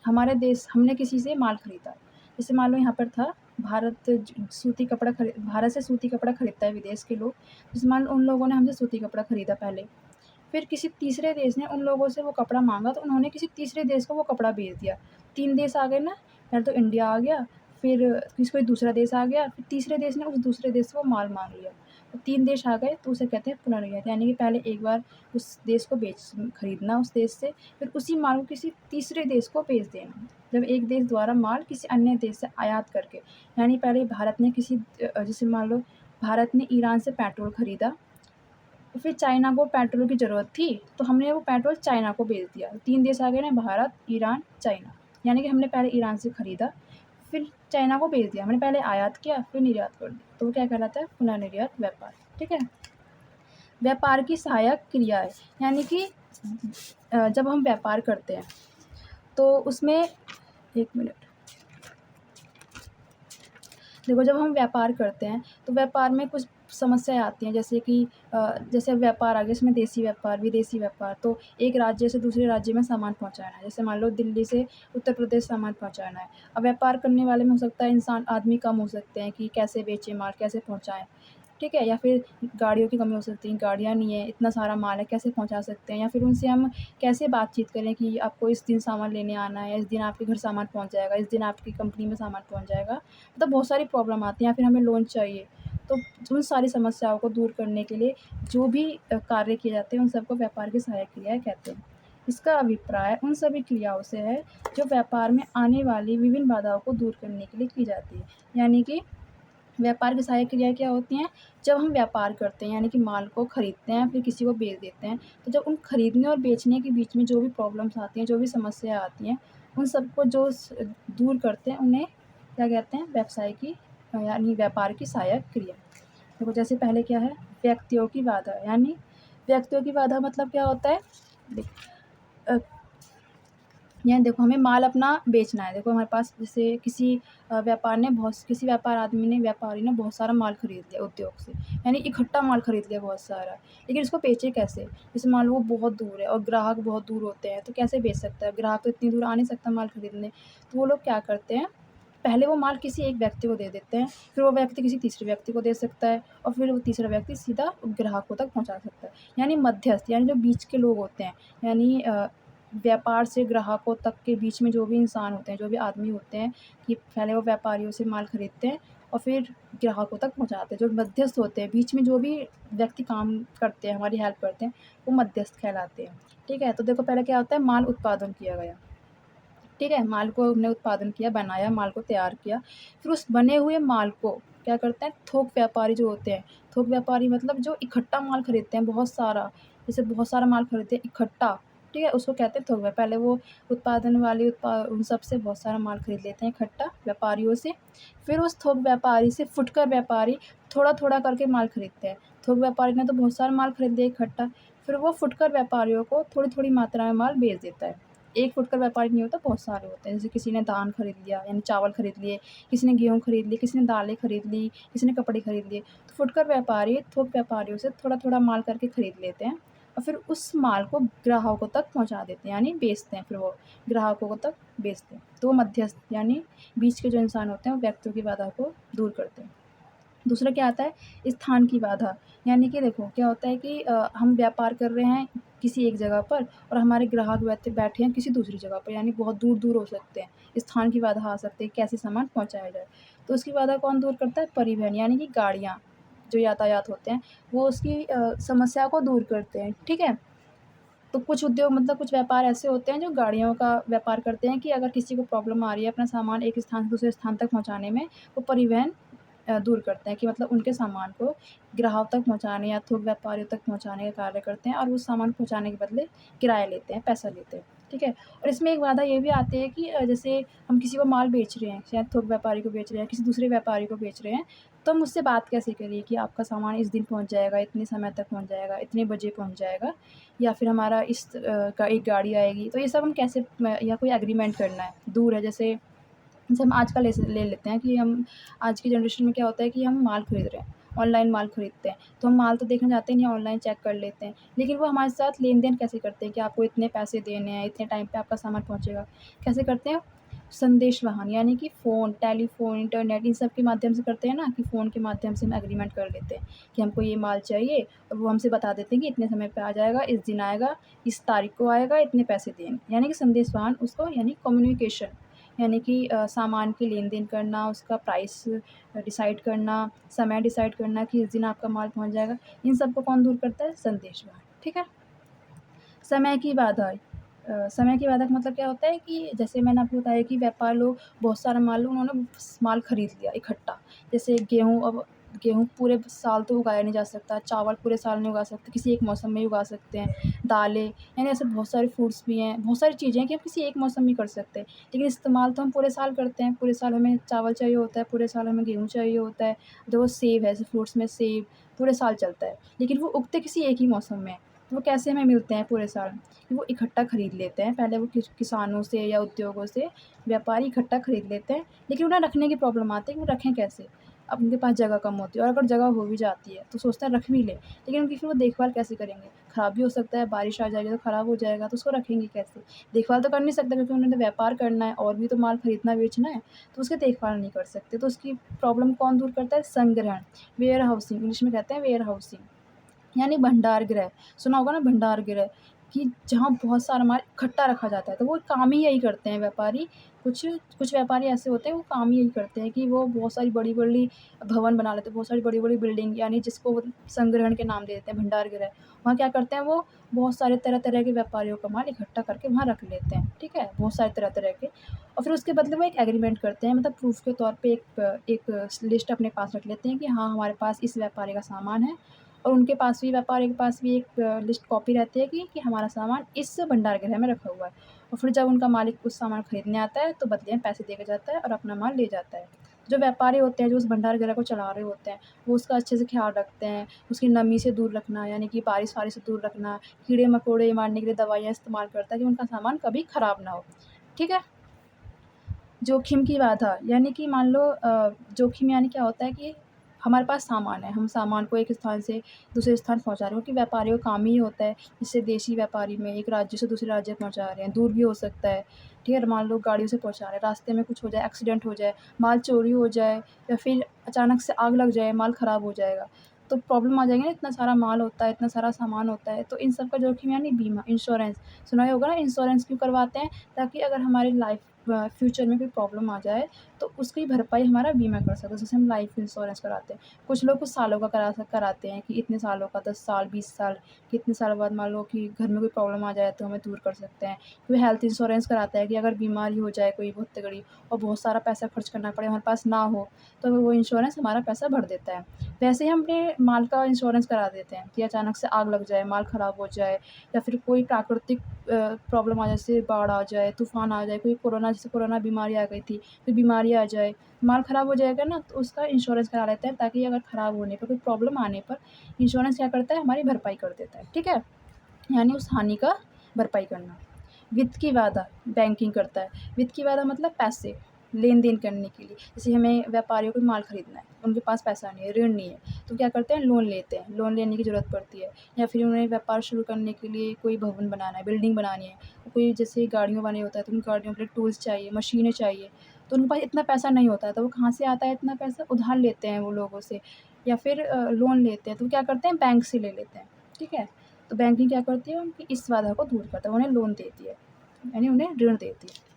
हमारे देश, हमने किसी से माल खरीदा, जैसे मान लो यहाँ पर था भारत से सूती कपड़ा खरीदता है विदेश के लोग। जैसे मान लो उन लोगों ने हमसे सूती कपड़ा खरीदा पहले, फिर किसी तीसरे देश ने उन लोगों से वो कपड़ा मांगा, तो उन्होंने किसी तीसरे देश को वो कपड़ा बेच दिया। 3 देश आ गए ना, पहले तो इंडिया आ गया, फिर कोई दूसरा देश आ गया, फिर तीसरे देश ने उस दूसरे देश से वो माल मांग लिया, तो 3 देश आ गए, तो उसे कहते हैं पुनर्निर्यात। यानी कि पहले एक बार उस देश को खरीदना उस देश से, फिर उसी माल को किसी तीसरे देश को बेच देना। जब एक देश द्वारा माल किसी अन्य देश से आयात करके, यानी पहले भारत ने जैसे मान लो भारत ने ईरान से पेट्रोल खरीदा, तो फिर चाइना को पेट्रोल की ज़रूरत थी, तो हमने वो पेट्रोल चाइना को बेच दिया। 3 देश आ गए ना, भारत, ईरान, चाइना। यानी कि हमने पहले ईरान से खरीदा, फिर चाइना को बेच दिया। हमने पहले आयात किया, फिर निर्यात कर दिया, तो वो क्या कहलाता है? पुनर्निर्यात व्यापार। ठीक है। व्यापार की सहायक क्रियाएँ, यानी कि जब हम व्यापार करते हैं तो उसमें, एक मिनट, देखो जब हम व्यापार करते हैं तो व्यापार में कुछ समस्याएँ आती हैं, जैसे कि जैसे व्यापार आ गया, इसमें देशी व्यापार, विदेशी व्यापार। तो एक राज्य से दूसरे राज्य में सामान पहुँचाना है, जैसे मान लो दिल्ली से उत्तर प्रदेश सामान पहुँचाना है। अब व्यापार करने वाले में हो सकता है आदमी कम हो सकते हैं कि कैसे बेचें माल, कैसे पहुँचाएँ, ठीक है? या फिर गाड़ियों की कमी हो सकती है, गाड़ियाँ नहीं है, इतना सारा माल है, कैसे पहुँचा सकते हैं? या फिर उनसे हम कैसे बातचीत करें कि आपको इस दिन सामान लेने आना है, इस दिन आपके घर सामान पहुँच जाएगा, इस दिन आपकी कंपनी में सामान पहुँच जाएगा। मतलब बहुत सारी प्रॉब्लम आती हैं, या फिर हमें लोन चाहिए। तो उन सारी समस्याओं को दूर करने के लिए जो भी कार्य किए जाते हैं, उन सबको व्यापार की सहायक क्रियाएँ कहते हैं। इसका अभिप्राय उन सभी क्रियाओं से है जो व्यापार में आने वाली विभिन्न बाधाओं को दूर करने के लिए की जाती है। यानी कि व्यापार की सहायक क्रियाएँ क्या होती हैं? जब हम व्यापार करते हैं, यानी कि माल को खरीदते हैं, फिर किसी को बेच देते हैं, तो जब उन खरीदने और बेचने के बीच में जो भी प्रॉब्लम्स आती हैं, जो भी समस्या आती हैं, उन सबको दूर करते हैं, उन्हें क्या कहते हैं? यानी व्यापार की सहायक क्रिया। देखो जैसे पहले क्या है? व्यक्तियों की बाधा, यानी व्यक्तियों की बाधा मतलब क्या होता है? देख अ, यहाँ देखो हमें माल अपना बेचना है। देखो हमारे पास जैसे किसी व्यापारी ने बहुत सारा माल खरीद लिया उद्योग से, यानी इकट्ठा माल खरीद लिया बहुत सारा, लेकिन इसको बेचे कैसे? जैसे मान लो वो बहुत दूर है और ग्राहक बहुत दूर होते हैं, तो कैसे बेच सकता है? ग्राहक तो इतनी दूर आ नहीं सकता माल खरीदने। तो वो लोग क्या करते हैं, पहले वो माल किसी एक व्यक्ति को दे देते हैं, फिर वो व्यक्ति किसी तीसरे व्यक्ति को दे सकता है, और फिर वो तीसरा व्यक्ति सीधा ग्राहकों तक पहुँचा सकता है। यानी मध्यस्थ, यानी जो बीच के लोग होते हैं, यानी व्यापार से ग्राहकों तक के बीच में जो भी इंसान होते हैं, जो भी आदमी होते हैं, कि पहले वो व्यापारियों से माल खरीदते हैं और फिर ग्राहकों तक पहुँचाते हैं। जो मध्यस्थ होते हैं, बीच में जो भी व्यक्ति काम करते हैं, हमारी हेल्प करते हैं, वो मध्यस्थ कहलाते हैं। ठीक है? तो देखो पहले क्या होता है? माल उत्पादन किया गया, ठीक है? माल को हमने उत्पादन किया, बनाया, माल को तैयार किया। फिर उस बने हुए माल को क्या करते हैं? थोक व्यापारी जो होते हैं, थोक व्यापारी मतलब जो इकट्ठा माल खरीदते हैं बहुत सारा, जैसे बहुत सारा माल खरीदते हैं इकट्ठा, ठीक है? उसको कहते हैं थोक व्यापार। पहले वो उन सब से बहुत सारा माल खरीद लेते हैं इकट्ठा व्यापारियों से। फिर उस थोक व्यापारी से फुटकर व्यापारी थोड़ा-थोड़ा करके माल खरीदते हैं। थोक व्यापारी ने तो बहुत सारा माल खरीद लिया इकट्ठा, फिर वो फुटकर व्यापारियों को थोड़ी-थोड़ी मात्रा में माल बेच देता है। एक फुटकर व्यापारी नहीं होता, बहुत सारे होते हैं। जैसे किसी ने धान खरीद लिया, यानी चावल खरीद लिए, किसी ने गेहूँ खरीद ली, किसी ने दालें खरीद ली, किसी ने कपड़े खरीद लिए। तो फुटकर व्यापारी थोक व्यापारियों से थोड़ा-थोड़ा माल करके खरीद लेते हैं और फिर उस माल को ग्राहकों तक पहुँचा देते हैं, यानी बेचते हैं, फिर वो ग्राहकों को तक बेचते हैं। तो वो मध्यस्थ, यानी बीच के जो इंसान होते हैं, वो व्यक्तियों की बाधा को दूर करते हैं। दूसरा क्या आता है? स्थान की बाधा, यानी कि देखो क्या होता है कि हम व्यापार कर रहे हैं किसी एक जगह पर और हमारे ग्राहक बैठे हैं किसी दूसरी जगह पर, यानी बहुत दूर-दूर हो सकते हैं। स्थान की बाधा आ सकती है, कैसे सामान पहुँचाया जाए। तो उसकी बाधा कौन दूर करता है? परिवहन, यानी कि गाड़ियाँ, जो यातायात होते हैं, वो उसकी समस्या को दूर करते हैं, ठीक है? तो कुछ उद्योग मतलब कुछ व्यापार ऐसे होते हैं जो गाड़ियों का व्यापार करते हैं कि अगर किसी को प्रॉब्लम आ रही है अपना सामान एक स्थान से दूसरे स्थान तक पहुँचाने में, वो परिवहन दूर करते हैं कि मतलब उनके सामान को ग्राहक तक पहुँचाने या थोक व्यापारियों तक पहुँचाने का कार्य करते हैं और उस सामान पहुँचाने के बदले किराया लेते हैं, पैसा लेते हैं, ठीक है? और इसमें एक बाधा ये भी आती है कि जैसे हम किसी को माल बेच रहे हैं, शायद थोक व्यापारी को बेच रहे हैं, किसी दूसरे व्यापारी को बेच रहे हैं, तो हम उससे बात कैसे करें कि आपका सामान इस दिन पहुँच जाएगा, इतने समय तक पहुँच जाएगा, इतने बजे पहुँच जाएगा या फिर हमारा एक गाड़ी आएगी। तो ये सब हम कैसे या कोई एग्रीमेंट करना है, दूर है जैसे हम आज का ले लेते हैं कि हम आज की जनरेशन में क्या होता है कि हम माल खरीद रहे हैं, ऑनलाइन माल खरीदते हैं, तो हम माल तो देखने जाते नहीं हैं, ऑनलाइन चेक कर लेते हैं। लेकिन वो हमारे साथ लेन-देन कैसे करते हैं कि आपको इतने पैसे देने हैं, इतने टाइम पे आपका सामान पहुँचेगा। कैसे करते हैं? संदेश वाहन यानी कि फ़ोन, टेलीफ़ोन, इंटरनेट इन सब के माध्यम से करते हैं ना कि फ़ोन के माध्यम से हम एग्रीमेंट कर लेते हैं कि हमको ये माल चाहिए और वो हमसे बता देते हैं कि इतने समय पे आ जाएगा, इस दिन आएगा, इस तारीख को आएगा, इतने पैसे देंगे। यानी कि संदेश वाहन उसको यानी कम्युनिकेशन यानी कि सामान की लेन-देन करना, उसका प्राइस डिसाइड करना, समय डिसाइड करना कि इस दिन आपका माल पहुँच जाएगा, इन सब को कौन दूर करता है? संदेश वाहन, ठीक है? समय की बाधा समय की बाधा का मतलब क्या होता है कि जैसे मैंने आपको बताया कि व्यापार लोग बहुत सारा माल उन्होंने माल खरीद लिया इकट्ठा। जैसे गेहूँ पूरे साल तो उगाया नहीं जा सकता, चावल पूरे साल नहीं उगा सकते, किसी एक मौसम में ही उगा सकते हैं, दालें यानी ऐसे बहुत सारे फ्रूट्स भी हैं, बहुत सारी चीज़ें हैं कि हम किसी एक मौसम में ही कर सकते हैं। लेकिन इस्तेमाल तो हम पूरे साल करते हैं, पूरे साल हमें चावल चाहिए होता है, पूरे साल हमें गेहूँ चाहिए होता है, जो सेब है, ऐसे फ्रूट्स में सेब पूरे साल चलता है। लेकिन वो उगते किसी एक ही मौसम में हैं, तो वो कैसे हमें मिलते हैं पूरे साल? कि वो इकट्ठा खरीद लेते हैं। पहले वो किसानों से या उद्योगों से व्यापारी इकट्ठा खरीद लेते हैं, लेकिन उन्हें रखने की प्रॉब्लम आती है कि वो रखें कैसे? अब उनके पास जगह कम होती है और अगर जगह हो भी जाती है, तो सोचते हैं रख भी लें, लेकिन उनकी फिर वो देखभाल कैसे करेंगे? खराब भी हो सकता है, बारिश आ जाएगी तो खराब हो जाएगा, तो उसको रखेंगे कैसे? देखभाल तो कर नहीं सकते क्योंकि उन्हें तो व्यापार करना है और भी तो माल खरीदना, बेचना है, तो उसकी देखभाल नहीं कर सकते। तो उसकी प्रॉब्लम कौन दूर करता है? संग्रहण, वेयर हाउसिंग इंग्लिश में कहते हैं वेयर हाउसिंग। यानी भंडार गृह, सुना होगा ना भंडार गृह कि जहाँ बहुत सारा माल इकट्ठा रखा जाता है, तो वो काम ही यही करते हैं व्यापारी। कुछ कुछ व्यापारी ऐसे होते हैं वो काम ही यही करते हैं कि वो बहुत सारी बड़ी-बड़ी भवन बना लेते हैं, बहुत सारी बड़ी-बड़ी बिल्डिंग यानी जिसको वो संग्रहण के नाम दे देते हैं भंडार गृह। वहाँ क्या करते हैं वो बहुत सारे तरह-तरह के व्यापारियों का माल इकट्ठा करके वहाँ रख लेते हैं, ठीक है? बहुत सारे तरह-तरह के और फिर उसके बदले वो एक एग्रीमेंट करते हैं मतलब प्रूफ़ के तौर पे एक लिस्ट अपने पास रख लेते हैं कि हाँ, हमारे पास इस व्यापारी का सामान है और उनके पास भी व्यापारी के पास भी एक लिस्ट कॉपी रहती है कि हमारा सामान इस भंडार गृह में रखा हुआ है और फिर जब उनका मालिक उस सामान खरीदने आता है तो बदले में पैसे दे के जाता है और अपना माल ले जाता है। जो व्यापारी होते हैं जो उस भंडार गृह को चला रहे होते हैं वो उसका अच्छे से ख़्याल रखते हैं, उसकी नमी से दूर रखना यानी कि बारिश-वारिश से दूर रखना, कीड़े-मकोड़े मारने के लिए दवाइयाँ इस्तेमाल करता है कि उनका सामान कभी ख़राब ना हो। ठीक है? जोखिम की बाधा यानी कि मान लो जोखिम यानी क्या होता है कि हमारे पास सामान है, हम सामान को एक स्थान से दूसरे स्थान पहुँचा रहे हो कि व्यापारियों का काम ही होता है, जैसे देशी व्यापारी में एक राज्य से दूसरे राज्य पहुँचा रहे हैं, दूर भी हो सकता है, ठीक है? मान लो गाड़ियों से पहुँचा रहे हैं, रास्ते में कुछ हो जाए, एक्सीडेंट हो जाए, माल चोरी हो जाए या फिर अचानक से आग लग जाए, माल ख़राब हो जाएगा, तो प्रॉब्लम आ जाएगी ना, इतना सारा माल होता है, इतना सारा सामान होता है, तो इन सब का जोखिम यानी बीमा, इंश्योरेंस, सुना ही होगा ना इंश्योरेंस क्यों करवाते हैं? ताकि अगर हमारी लाइफ़ फ्यूचर में कोई प्रॉब्लम आ जाए तो उसकी भरपाई हमारा बीमा कर सकता है, जैसे हम लाइफ इंश्योरेंस कराते हैं। कुछ लोग कुछ सालों का कराते हैं कि इतने सालों का 10 साल 20 साल कितने साल बाद मान लो कि घर में कोई प्रॉब्लम आ जाए तो हमें दूर कर सकते हैं। कोई हेल्थ इंश्योरेंस कराता है कि अगर बीमारी हो जाए कोई बहुत तगड़ी और बहुत सारा पैसा खर्च करना पड़े हमारे पास ना हो तो वो इंश्योरेंस हमारा पैसा भर देता है। वैसे ही हम अपने माल का इंश्योरेंस करा देते हैं कि अचानक से आग लग जाए, माल ख़राब हो जाए या फिर कोई प्राकृतिक प्रॉब्लम आ जाए, जैसे बाढ़ आ जाए, तूफ़ान आ जाए, कोई कोरोना जैसे कोरोना बीमारी आ गई थी, कोई बीमारी आ जाए, माल ख़राब हो जाएगा ना तो उसका इंश्योरेंस करा लेते हैं ताकि अगर ख़राब होने पर, कोई प्रॉब्लम आने पर इंश्योरेंस क्या करता है हमारी भरपाई कर देता है, ठीक है? यानी उस हानि का भरपाई करना। वित्त की बाधा बैंकिंग करता है। वित्त की बाधा मतलब पैसे, लेन-देन करने के लिए। जैसे हमें व्यापारियों को माल खरीदना है, उनके पास पैसा नहीं है, ऋण नहीं है, तो क्या करते हैं लोन लेते हैं, लोन लेने की ज़रूरत पड़ती है। या फिर उन्हें व्यापार शुरू करने के लिए कोई भवन बनाना है, बिल्डिंग बनानी है, कोई जैसे गाड़ियों वाले होता है तो उन गाड़ियों के लिए टूल्स चाहिए, मशीनें चाहिए, तो उनके पास इतना पैसा नहीं होता है, तो वो कहाँ से आता है इतना पैसा? उधार लेते हैं वो लोगों से या फिर लोन लेते हैं, तो क्या करते हैं बैंक से ले लेते हैं, ठीक है? तो बैंकिंग क्या करती है उनकी इस बाधा को दूर करता है, उन्हें लोन देती है, यानी उन्हें ऋण देती है।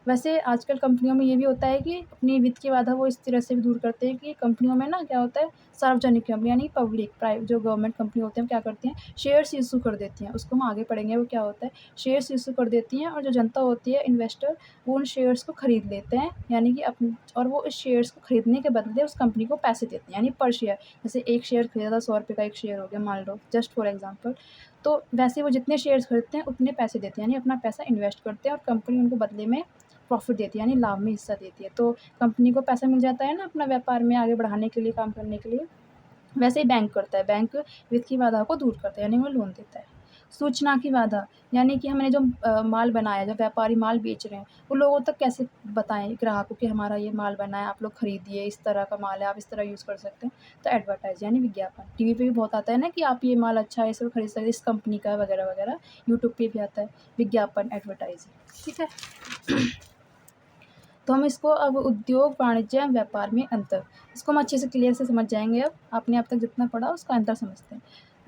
वैसे आजकल कंपनियों में ये भी होता है कि अपनी वित्त की बाधा वो इस तरह से भी दूर करते हैं कि कंपनियों में ना क्या होता है, सार्वजनिक कंपनी यानी पब्लिक जो गवर्नमेंट कंपनी होती हैं, क्या करती हैं, शेयर्स इश्यू कर देती हैं। उसको हम आगे पढ़ेंगे वो क्या होता है। शेयर्स इश्यू कर देती हैं और जो जनता होती है, इन्वेस्टर, वो उन शेयर्स को खरीद लेते हैं, यानी कि और वो इस शेयर्स को खरीदने के बदले उस कंपनी को पैसे देते हैं, यानी पर शेयर। जैसे एक शेयर खरीदा था, 100 रुपये का एक शेयर हो गया मान लो, जस्ट फॉर एग्जाम्पल। तो वैसे वो जितने शेयर्स खरीदते हैं उतने पैसे देते हैं, यानी अपना पैसा इन्वेस्ट करते हैं और कंपनी उनको बदले में प्रॉफ़िट देती है, यानी लाभ में हिस्सा देती है। तो कंपनी को पैसा मिल जाता है ना अपना व्यापार में आगे बढ़ाने के लिए, काम करने के लिए। वैसे ही बैंक करता है, बैंक वित्त की बाधा को दूर करता है, यानी वो लोन देता है। सूचना की बाधा, यानी कि हमने जो माल बनाया, जो व्यापारी माल बेच रहे हैं, वो लोगों तक कैसे बताएँ ग्राहकों कि हमारा ये माल बना है, आप लोग खरीदिए, इस तरह का माल है, आप इस तरह यूज़ कर सकते हैं। तो एडवर्टाइज़ यानी विज्ञापन। टीवी पे भी बहुत आता है ना कि आप ये माल अच्छा है, इसे खरीद सकते हैं, इस कंपनी का है वगैरह-वगैरह। यूट्यूब पे भी आता है विज्ञापन, एडवर्टाइज़िंग, ठीक है? तो हम इसको अब उद्योग, वाणिज्य एवं व्यापार में अंतर, इसको हम अच्छे से क्लियर से समझ जाएँगे अब। आपने अब तक जितना पढ़ा उसका अंतर समझते हैं,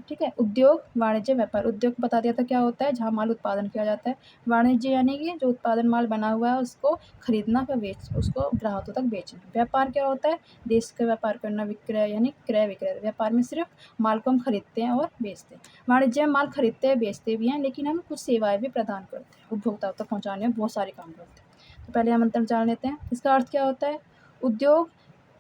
ठीक है? उद्योग, वाणिज्य, व्यापार। उद्योग बता दिया था क्या होता है, जहाँ माल उत्पादन किया जाता है। वाणिज्य यानी कि जो उत्पादन माल बना हुआ है उसको खरीदना फिर उसको ग्राहकों तक बेचना। व्यापार क्या होता है, देश का व्यापार करना, विक्रय यानी क्रय-विक्रय। व्यापार में सिर्फ माल को हम खरीदते हैं और बेचते हैं। वाणिज्य में माल खरीदते हैं, बेचते भी हैं, लेकिन हम कुछ सेवाएँ भी प्रदान करते हैं। उपभोक्ताओं तक पहुँचाने में बहुत सारे काम करते हैं। तो पहले हम अंतर जान लेते हैं। इसका अर्थ क्या होता है? उद्योग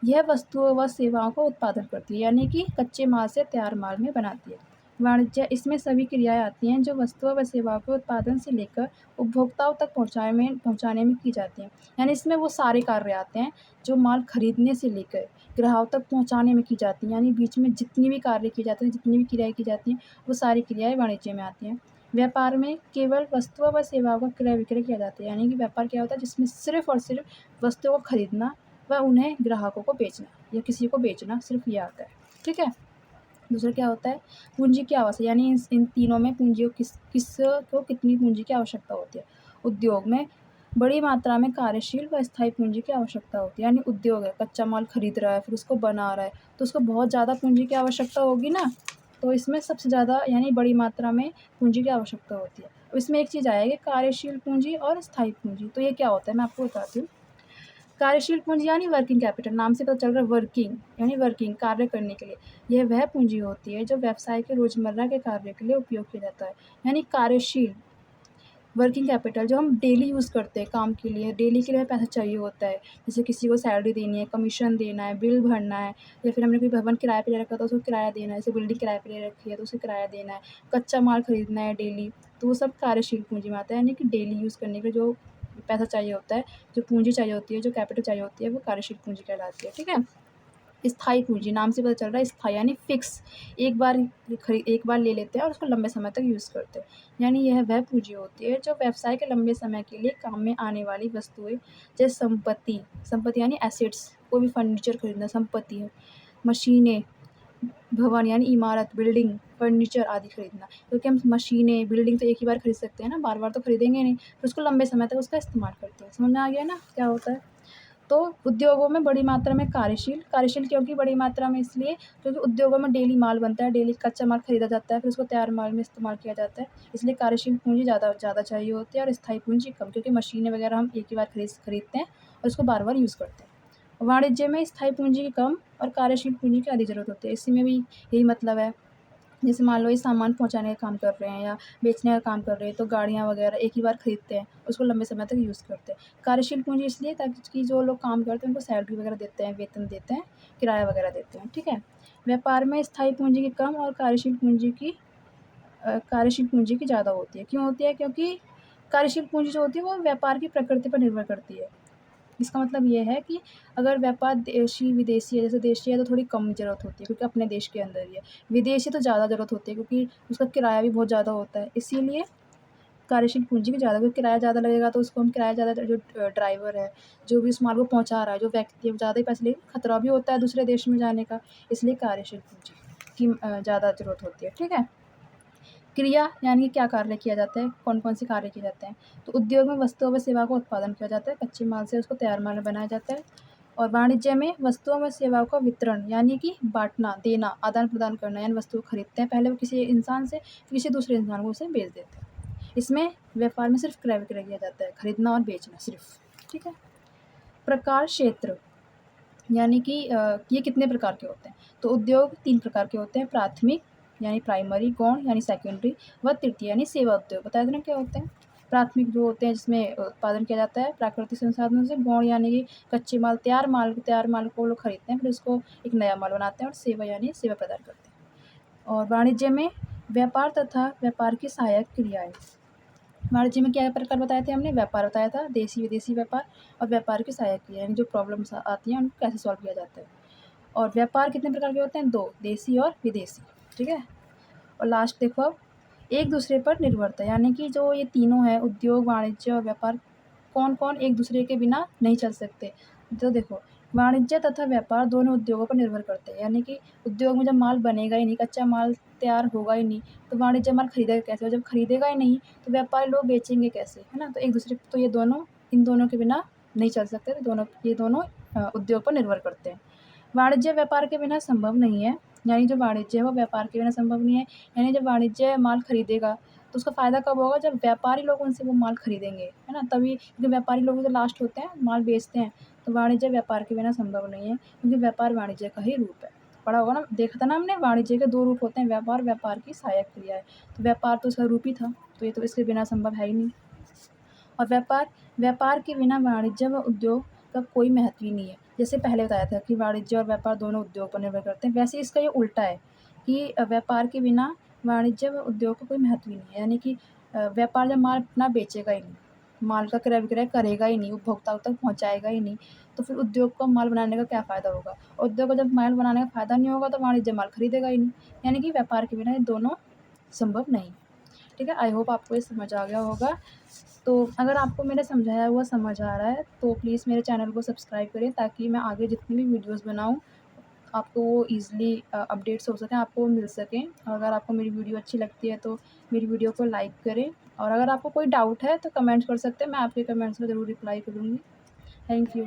यह वस्तुओं व सेवाओं का उत्पादन करती है, यानी कि कच्चे माल से तैयार माल में बनाती है। वाणिज्य, इसमें सभी क्रियाएँ आती हैं जो वस्तुओं व सेवाओं के उत्पादन से लेकर उपभोक्ताओं तक पहुँचाने में की जाती हैं। यानी इसमें वो सारे कार्य आते हैं जो माल खरीदने से लेकर ग्राहकों तक पहुँचाने में की जाती हैं। यानी बीच में जितनी भी कार्य किए जाते हैं, जितनी भी क्रियाएँ की जाती हैं, वो सारी क्रियाएँ वाणिज्य में आती हैं। व्यापार में केवल वस्तुओं व सेवाओं का क्रय-विक्रय किया जाता है, यानी कि व्यापार क्या होता है, जिसमें सिर्फ़ और सिर्फ़ वस्तुओं को खरीदना व उन्हें ग्राहकों को बेचना या किसी को बेचना, सिर्फ़ ये आता है, ठीक है? दूसरा क्या होता है, पूँजी की आवश्यकता, यानी इन तीनों में पूँजी को कितनी पूँजी की आवश्यकता होती है। उद्योग में बड़ी मात्रा में कार्यशील व स्थायी पूँजी की आवश्यकता होती है, यानी उद्योग है, कच्चा माल खरीद रहा है, फिर उसको बना रहा है, तो उसको बहुत ज़्यादा पूँजी की आवश्यकता होगी ना, तो इसमें सबसे ज़्यादा यानी बड़ी मात्रा में पूँजी की आवश्यकता होती है। अब इसमें एक चीज़ आएगी, कार्यशील पूँजी और स्थायी पूँजी। तो ये क्या होता है, मैं आपको बताती हूँ। कार्यशील पूँजी यानी वर्किंग कैपिटल, नाम से पता चल रहा है वर्किंग, यानी वर्किंग, कार्य करने के लिए। यह वह पूँजी होती है जो व्यवसाय के रोज़मर्रा के कार्य के लिए उपयोग किया जाता है। यानी कार्यशील, वर्किंग कैपिटल जो हम डेली यूज़ करते हैं काम के लिए, डेली के लिए पैसा चाहिए होता है। जैसे किसी को सैलरी देनी है, कमीशन देना है, बिल भरना है, या फिर हमने कोई भवन किराए पे ले रखा है तो उसको किराया देना है। जैसे बिल्डिंग किराए पे ले रखी है तो उसे किराया देना है, कच्चा माल खरीदना है डेली, तो वो सब कार्यशील पूँजी में आता है। यानी कि डेली यूज़ करने के लिए जो पैसा चाहिए होता है, जो पूँजी चाहिए होती है, जो कैपिटल चाहिए होती है, वो कार्यशील पूँजी कहलाती है, ठीक है? स्थायी पूँजी, नाम से पता चल रहा है स्थायी, यानी फ़िक्स, एक बार ले लेते हैं और उसको लंबे समय तक यूज़ करते हैं। यानी यह वह पूँजी होती है जो व्यवसाय के लंबे समय के लिए काम में आने वाली वस्तुएँ, जैसे संपत्ति यानी एसेट्स, कोई भी फर्नीचर खरीदना संपत्ति है, मशीनें, भवन यानी इमारत, बिल्डिंग, फर्नीचर आदि खरीदना। क्योंकि हम मशीनें, बिल्डिंग तो एक ही बार खरीद सकते हैं ना, बार-बार तो खरीदेंगे नहीं, तो उसको लंबे समय तक उसका इस्तेमाल करते हैं। समझ में आ गया ना क्या होता है? तो उद्योगों में बड़ी मात्रा में कार्यशील क्योंकि बड़ी मात्रा में इसलिए क्योंकि उद्योगों में डेली माल बनता है, डेली कच्चा माल खरीदा जाता है, फिर उसको तैयार माल में इस्तेमाल किया जाता है। इसलिए कार्यशील पूँजी ज़्यादा ज़्यादा चाहिए होती है और स्थायी पूँजी कम, क्योंकि मशीनें वगैरह हम एक ही बार खरीदते हैं और उसको बार-बार यूज़ करते हैं। वाणिज्य में स्थायी पूँजी की कम और कार्यशील पूँजी की अधिक ज़रूरत होती है। इसी में भी यही मतलब है। जैसे मान लो ये सामान पहुँचाने का काम कर रहे हैं या बेचने का काम कर रहे हैं, तो गाड़ियाँ वगैरह एक ही बार खरीदते हैं, उसको लंबे समय तक यूज़ करते हैं। कार्यशील पूँजी इसलिए ताकि कि जो लोग काम करते हैं उनको सैलरी वगैरह देते हैं, वेतन देते हैं, किराया वगैरह देते हैं, ठीक है? व्यापार में स्थायी पूँजी की कम और कार्यशील पूँजी की ज़्यादा होती है। क्यों होती है? क्योंकि कार्यशील पूँजी जो होती है वो व्यापार की प्रकृति पर निर्भर करती है। इसका मतलब ये है कि अगर व्यापार देशी-विदेशी है, जैसे देशी है तो थोड़ी कम ज़रूरत होती है क्योंकि अपने देश के अंदर ही है। विदेशी तो ज़्यादा ज़रूरत होती है क्योंकि उसका किराया भी बहुत ज़्यादा होता है। इसीलिए कार्यशील पूँजी की ज़्यादा, क्योंकि किराया ज़्यादा लगेगा तो उसको हम किराया ज़्यादा, जो ड्राइवर है, जो भी उस माल को पहुँचा रहा है, जो व्यक्ति है, वो ज़्यादा ही पैसे लेगा, खतरा भी होता है दूसरे देश में जाने का, इसलिए कार्यशील पूँजी की ज़्यादा ज़रूरत होती है, ठीक है? क्रिया यानी कि क्या कार्य किया जाता है, कौन-कौन से कार्य किए जाते हैं। तो उद्योग में वस्तुओं व सेवा का उत्पादन किया जाता है, कच्चे माल से उसको तैयार माल बनाया जाता है। और वाणिज्य में वस्तुओं व सेवाओं का वितरण यानी कि बाँटना, देना, आदान-प्रदान करना, यानी वस्तु को खरीदते हैं पहले वो किसी इंसान से, फिर किसी दूसरे इंसान को उसे बेच देते हैं। इसमें व्यापार में सिर्फ़ क्रय-विक्रय किया जाता है, खरीदना और बेचना सिर्फ़। ठीक है। प्रकार क्षेत्र यानी कि ये कितने प्रकार के होते हैं? तो उद्योग 3 प्रकार के होते हैं, प्राथमिक यानी प्राइमरी, गौण यानी सेकेंडरी व तृतीय यानी सेवा उद्योग। बताया था ना क्या होते हैं? प्राथमिक जो होते हैं जिसमें उत्पादन किया जाता है प्राकृतिक संसाधनों से, गौण यानी कि कच्चे माल, तैयार माल को लोग खरीदते हैं, फिर उसको एक नया माल बनाते हैं, और सेवा यानी सेवा प्रदान करते हैं। और वाणिज्य में व्यापार तथा व्यापार की सहायक क्रियाएँ। वाणिज्य में क्या प्रकार बताए थे हमने? व्यापार बताया था, देशी विदेशी व्यापार, और व्यापार की सहायक क्रिया यानी जो प्रॉब्लम्स आती हैं उनको कैसे सॉल्व किया जाता है। और व्यापार कितने प्रकार के होते हैं? 2, देशी और विदेशी, ठीक है। और लास्ट देखो अब, एक दूसरे पर निर्भरता यानी कि जो ये तीनों हैं, उद्योग, वाणिज्य और व्यापार, कौन-कौन एक दूसरे के बिना नहीं चल सकते। तो देखो, वाणिज्य तथा व्यापार दोनों उद्योगों पर निर्भर करते हैं, यानी कि उद्योग में जब माल बनेगा ही नहीं, कच्चा माल तैयार होगा ही नहीं, तो वाणिज्य माल खरीदेगा कैसे? और जब खरीदेगा ही नहीं, तो व्यापारी लोग बेचेंगे कैसे, है ना? तो एक दूसरे, तो ये दोनों, इन दोनों के बिना नहीं चल सकते, तो ये दोनों उद्योग पर निर्भर करते हैं। वाणिज्य व्यापार के बिना संभव नहीं है, यानी जो वाणिज्य है वो व्यापार के बिना संभव नहीं है। यानी जब वाणिज्य माल खरीदेगा तो उसका फ़ायदा कब होगा? जब व्यापारी लोग उनसे वो माल खरीदेंगे, है ना? तभी, क्योंकि व्यापारी लोग तो लास्ट होते हैं, माल बेचते हैं। तो वाणिज्य व्यापार के बिना संभव नहीं है, क्योंकि व्यापार वाणिज्य का ही रूप है। पढ़ा होगा ना, देखा था ना हमने, वाणिज्य के 2 रूप होते हैं, व्यापार, व्यापार की सहायक क्रिया है। तो व्यापार तो उसका रूप ही था, तो ये तो इसके बिना संभव है ही नहीं। और व्यापार के बिना वाणिज्य व उद्योग का कोई महत्व ही नहीं है। जैसे पहले बताया था कि वाणिज्य और व्यापार दोनों उद्योग पर निर्भर करते हैं, वैसे इसका ये उल्टा है कि व्यापार के बिना वाणिज्य व उद्योग का कोई महत्व ही नहीं है। यानी कि व्यापार जब माल अपना बेचेगा ही नहीं, माल का क्रय विक्रय करेगा ही नहीं, उपभोक्ताओं तक पहुँचाएगा ही नहीं, तो फिर उद्योग को माल बनाने का क्या फ़ायदा होगा? उद्योग को जब माल बनाने का फ़ायदा नहीं होगा, तो वाणिज्य माल खरीदेगा ही नहीं। यानी कि व्यापार के बिना ये दोनों संभव नहीं। ठीक है, आई होप आपको ये समझ आ गया होगा। तो अगर आपको मैंने समझाया हुआ समझ आ रहा है, तो प्लीज़ मेरे चैनल को सब्सक्राइब करें, ताकि मैं आगे जितनी भी वीडियोज़ बनाऊँ, आपको वो ईज़िली अपडेट्स हो सकें, आपको वो मिल सकें। और अगर आपको मेरी वीडियो अच्छी लगती है, तो मेरी वीडियो को लाइक करें, और अगर आपको कोई डाउट है तो कमेंट कर सकते हैं, मैं आपके कमेंट्स का ज़रूर रिप्लाई करूँगी। Thank you.